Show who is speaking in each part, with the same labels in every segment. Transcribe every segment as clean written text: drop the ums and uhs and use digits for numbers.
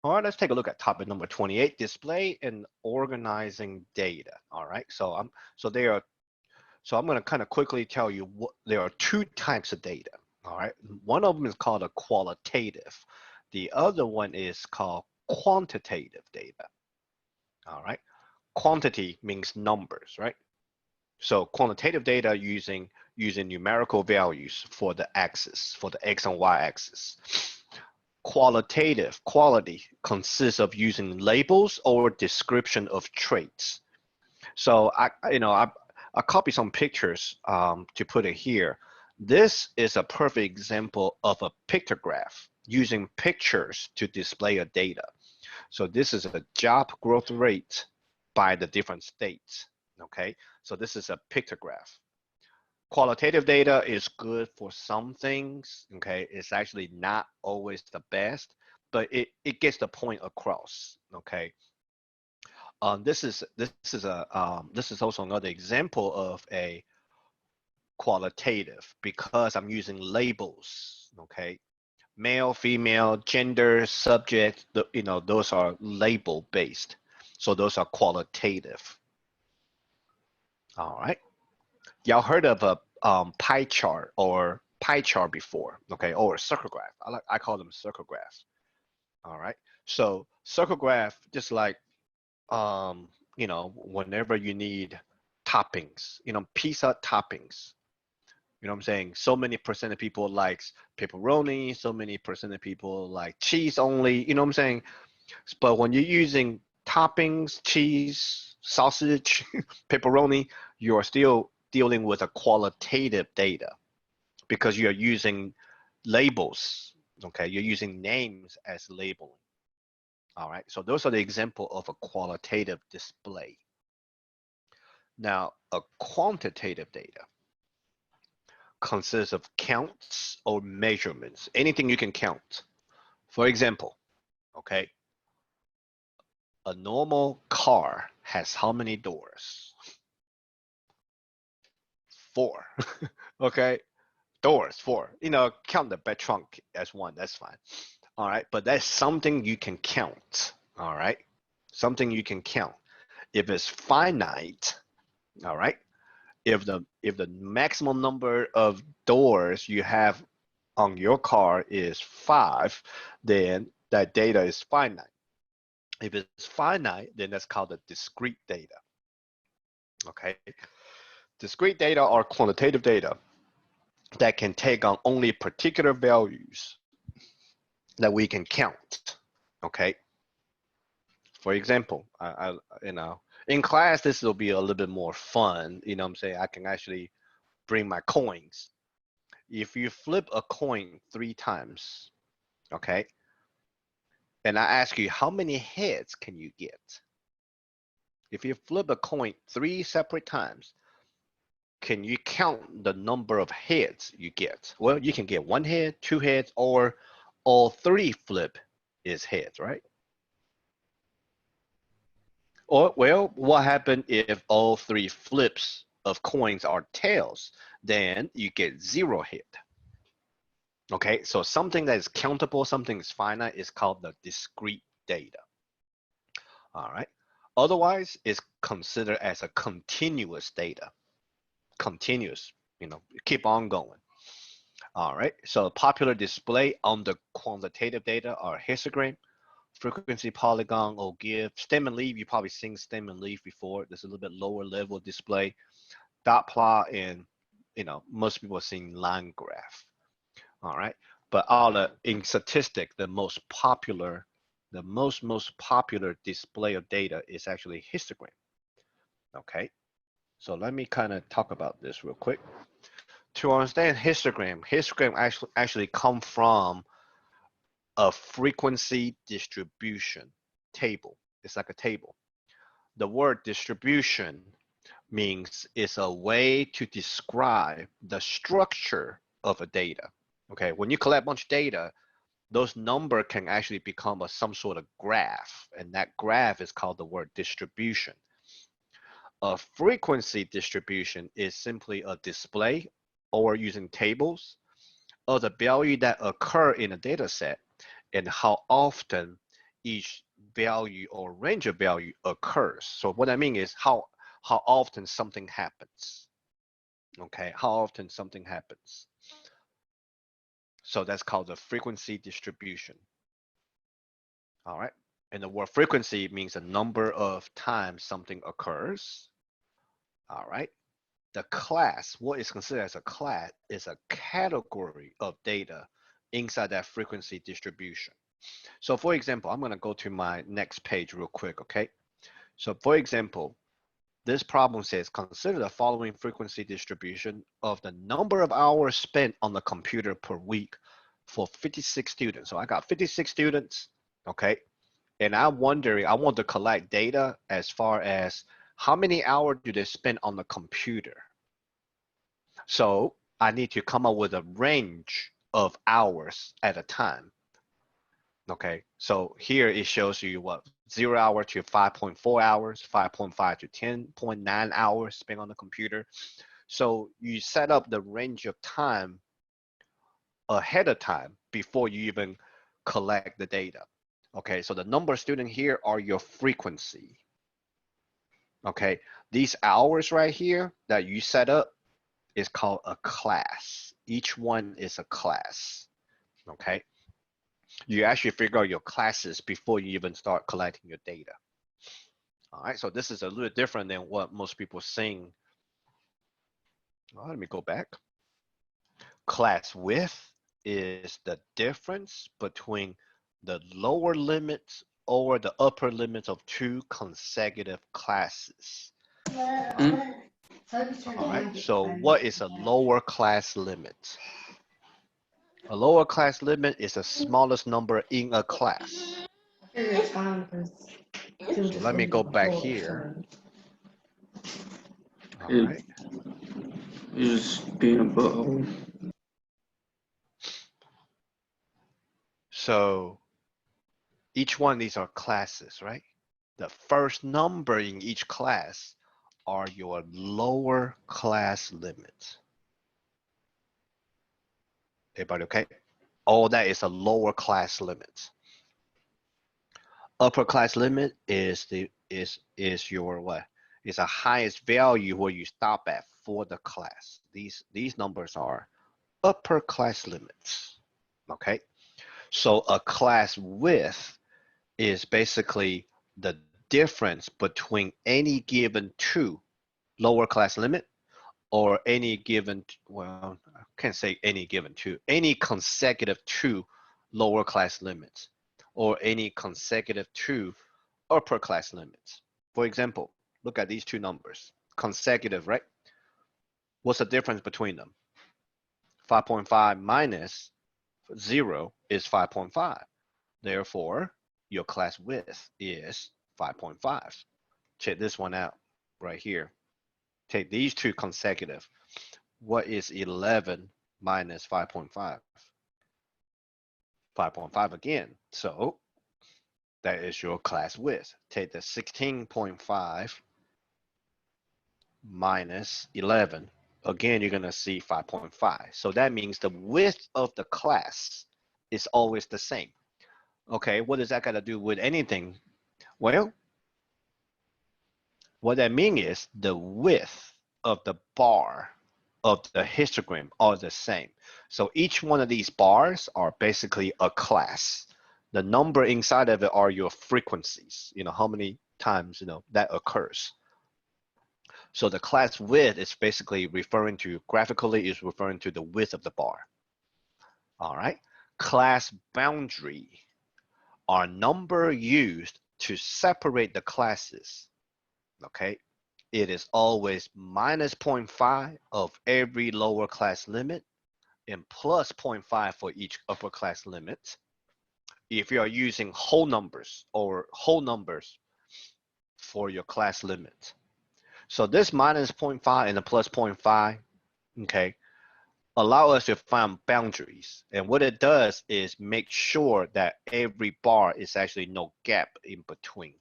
Speaker 1: All right, let's take a look at topic number 28, display and organizing data. All right, so there are so I'm going to kind of quickly tell you what there are two types of data. All right, one of them is called a qualitative. The other one is called quantitative data. All right, quantity means numbers, right? So quantitative data using numerical values for the axis, for the x and y axis. Quality consists of using labels or description of traits. So I copied some pictures to put it here. This is a perfect example of a pictograph using pictures to display a data. So this is a job growth rate by the different states. Okay, so this is a pictograph. Qualitative data is good for some things. Okay, it's actually not always the best, but it gets the point across. Okay, this is also another example of a qualitative because I'm using labels. Okay, male, female, gender, subject. Those are label based, so those are qualitative. All right, y'all heard of a pie chart or pie chart before? Okay, or a circle graph. I call them circle graphs. All right, so circle graph just like whenever you need toppings, pizza toppings, what I'm saying? So many percent of people likes pepperoni, so many percent of people like cheese only, what I'm saying? But when you're using toppings, cheese, sausage, pepperoni, you're still dealing with a qualitative data because you're using labels, okay? You're using names as labeling. All right, so those are the example of a qualitative display. Now, a quantitative data consists of counts or measurements, anything you can count. For example, okay, a normal car has how many doors? Four. Okay, doors, four. Count the bed trunk as one, that's fine. All right, but that's something you can count. All right, something you can count. If it's finite, all right, if the maximum number of doors you have on your car is 5, then that data is finite. If it's finite, then that's called a discrete data. Okay, discrete data are quantitative data that can take on only particular values that we can count. Okay, for example, in class this will be a little bit more fun. What I'm saying, I can actually bring my coins. If you flip a coin 3 times, okay, and I ask you how many heads can you get? If you flip a coin 3 separate times, can you count the number of heads you get? Well, you can get 1 head, 2 heads, or all 3 flip is heads, right? Or, well, what happens if all 3 flips of coins are tails? Then you get 0 head. Okay, so something that is countable, something is finite, is called the discrete data. All right. Otherwise, it's considered as a continuous data. Continuous, keep on going. All right. So popular display on the quantitative data are histogram, frequency polygon, or GIF. Stem and leaf, you probably seen stem and leaf before. There's a little bit lower level display. Dot plot, and most people have seen line graph. All right. But in statistics, the most popular display of data is actually histogram. Okay, so let me kind of talk about this real quick. To understand histogram actually come from a frequency distribution table. It's like a table. The word distribution means it's a way to describe the structure of a data. Okay, when you collect a bunch of data, those numbers can actually become some sort of graph, and that graph is called the word distribution. A frequency distribution is simply a display or using tables of the value that occur in a data set and how often each value or range of value occurs. So what I mean is how often something happens. Okay, how often something happens. So that's called the frequency distribution. All right. And the word frequency means the number of times something occurs. All right. The class, what is considered as a class, is a category of data inside that frequency distribution. So for example, I'm going to go to my next page real quick, okay? So for example, this problem says, consider the following frequency distribution of the number of hours spent on the computer per week for 56 students. So I got 56 students, okay? And I'm wondering, I want to collect data as far as how many hours do they spend on the computer? So I need to come up with a range of hours at a time. Okay, so here it shows you what 0 hour to 5.4 hours, 5.5 to 10.9 hours spent on the computer. So you set up the range of time ahead of time before you even collect the data. Okay, so the number of students here are your frequency. Okay, these hours right here that you set up is called a class. Each one is a class. Okay, you actually figure out your classes before you even start collecting your data. All right, so this is a little different than what most people sing. Let me go back. Class width is the difference between the lower limits or the upper limits of two consecutive classes. All right, so what is a lower class limit? A lower class limit is the smallest number in a class. So let me go back here. All right.
Speaker 2: Just being a butthole.
Speaker 1: So each one of these are classes, right? The first number in each class are your lower class limits. Everybody okay? All that is a lower class limit. Upper class limit is your what? Is the highest value where you stop at for the class. These numbers are upper class limits. Okay? So a class width is basically the difference between any given two lower class limit or any given, well, I can't say any given two, any consecutive two lower class limits or any consecutive two upper class limits. For example, look at these two numbers, consecutive, right? What's the difference between them? 5.5 minus 0 is 5.5. Therefore, your class width is 5.5. Check this one out right here. Take these two consecutive. What is 11 minus 5.5? 5.5 again. So that is your class width. Take the 16.5 minus 11. Again, you're going to see 5.5. So that means the width of the class is always the same. Okay, what does that got to do with anything? Well, what that means is the width of the bar of the histogram are the same. So each one of these bars are basically a class. The number inside of it are your frequencies, how many times, that occurs. So the class width is basically referring to, graphically is referring to the width of the bar. All right. Class boundary are number used to separate the classes. Okay. It is always minus 0.5 of every lower class limit and plus 0.5 for each upper class limit. If you are using whole numbers or whole numbers for your class limit. So this minus 0.5 and the plus 0.5, okay, allow us to find boundaries. And what it does is make sure that every bar is actually no gap in between.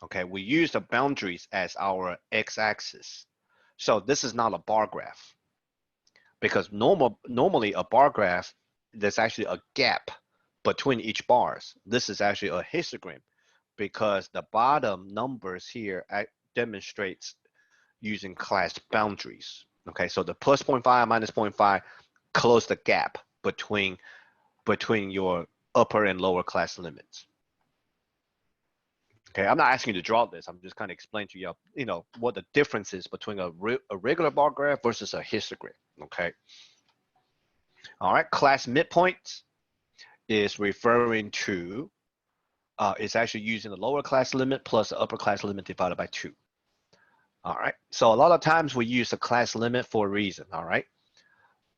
Speaker 1: Okay, we use the boundaries as our x-axis. So this is not a bar graph because normally a bar graph, there's actually a gap between each bars. This is actually a histogram because the bottom numbers here demonstrates using class boundaries. Okay, so the plus 0.5 minus 0.5 close the gap between your upper and lower class limits. Okay, I'm not asking you to draw this. I'm just kind of explaining to you, what the difference is between a regular bar graph versus a histogram. Okay. All right, class midpoints is referring to, it's actually using the lower class limit plus the upper class limit divided by 2. All right, so a lot of times we use the class limit for a reason. All right,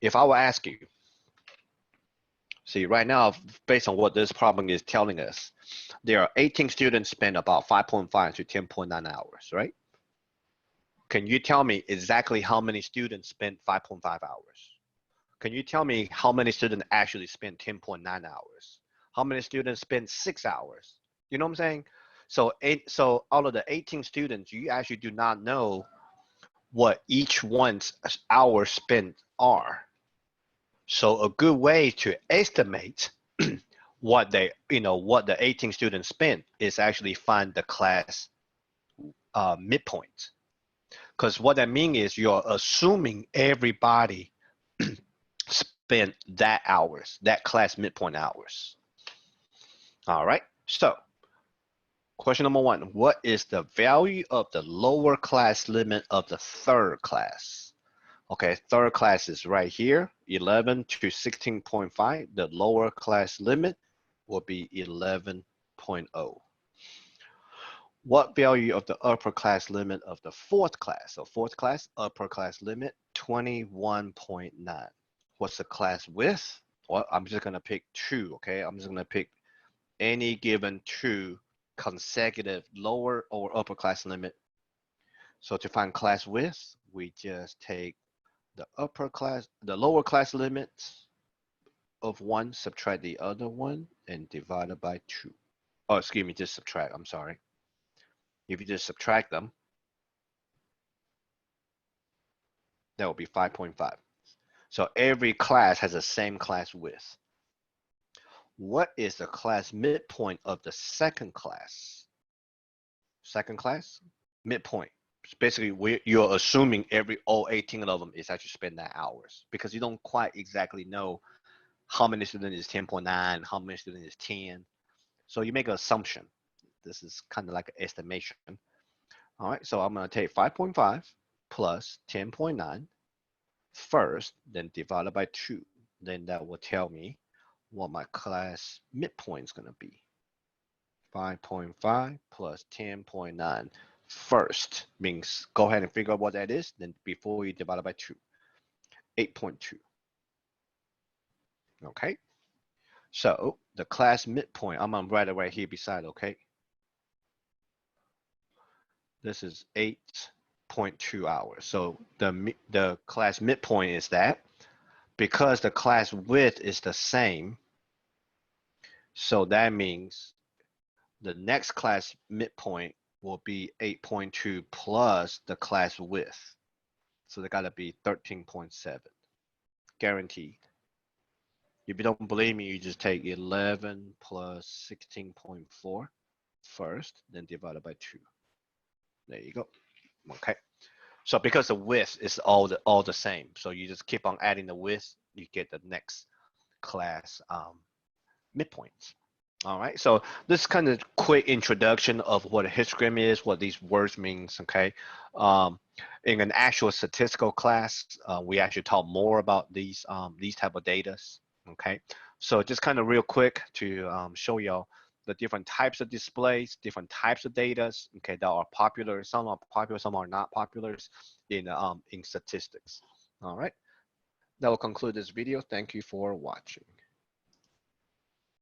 Speaker 1: if I were to ask you, see right now, based on what this problem is telling us, there are 18 students spend about 5.5 to 10.9 hours, right? Can you tell me exactly how many students spend 5.5 hours? Can you tell me how many students actually spend 10.9 hours? How many students spend 6 hours? You know what I'm saying? So out of the 18 students, you actually do not know what each one's hours spent are. So a good way to estimate what the 18 students spent is actually find the class midpoint. Because what that means is you're assuming everybody spent that class midpoint hours. All right, so question number 1, what is the value of the lower class limit of the third class? Okay, third class is right here, 11 to 16.5. The lower class limit will be 11.0. What value of the upper class limit of the fourth class? So fourth class, upper class limit, 21.9. What's the class width? Well, I'm just gonna pick 2, okay? I'm just gonna pick any given 2 consecutive lower or upper class limit. So to find class width, we just take the lower class limit of 1, subtract the other one, and divide it by 2. Oh, excuse me, just subtract, I'm sorry. If you just subtract them, that will be 5.5. So every class has the same class width. What is the class midpoint of the second class? Second class, midpoint. Basically, you're assuming all 18 of them is actually spend that hours because you don't quite exactly know how many students is 10.9, how many students is 10. So you make an assumption. This is kind of like an estimation. All right, so I'm going to take 5.5 plus 10.9 first, then divided by 2. Then that will tell me what my class midpoint is going to be. 5.5 plus 10.9 first means go ahead and figure out what that is. Then before you divide it by 2, 8.2. Okay. So the class midpoint, I'm going to write it right here beside, okay? This is 8.2 hours. So the class midpoint is that. Because the class width is the same, so that means the next class midpoint will be 8.2 plus the class width. So they gotta be 13.7, guaranteed. If you don't believe me, you just take 11 plus 16.4 first, then divide it by 2. There you go. Okay. So because the width is all the same, so you just keep on adding the width, you get the next class midpoints. All right, so this is kind of quick introduction of what a histogram is, what these words means, okay? In an actual statistical class, we actually talk more about these type of data, okay? So just kind of real quick to show y'all the different types of displays, different types of data, okay, that are popular. Some are popular, some are not popular in statistics. All right, that will conclude this video. Thank you for watching.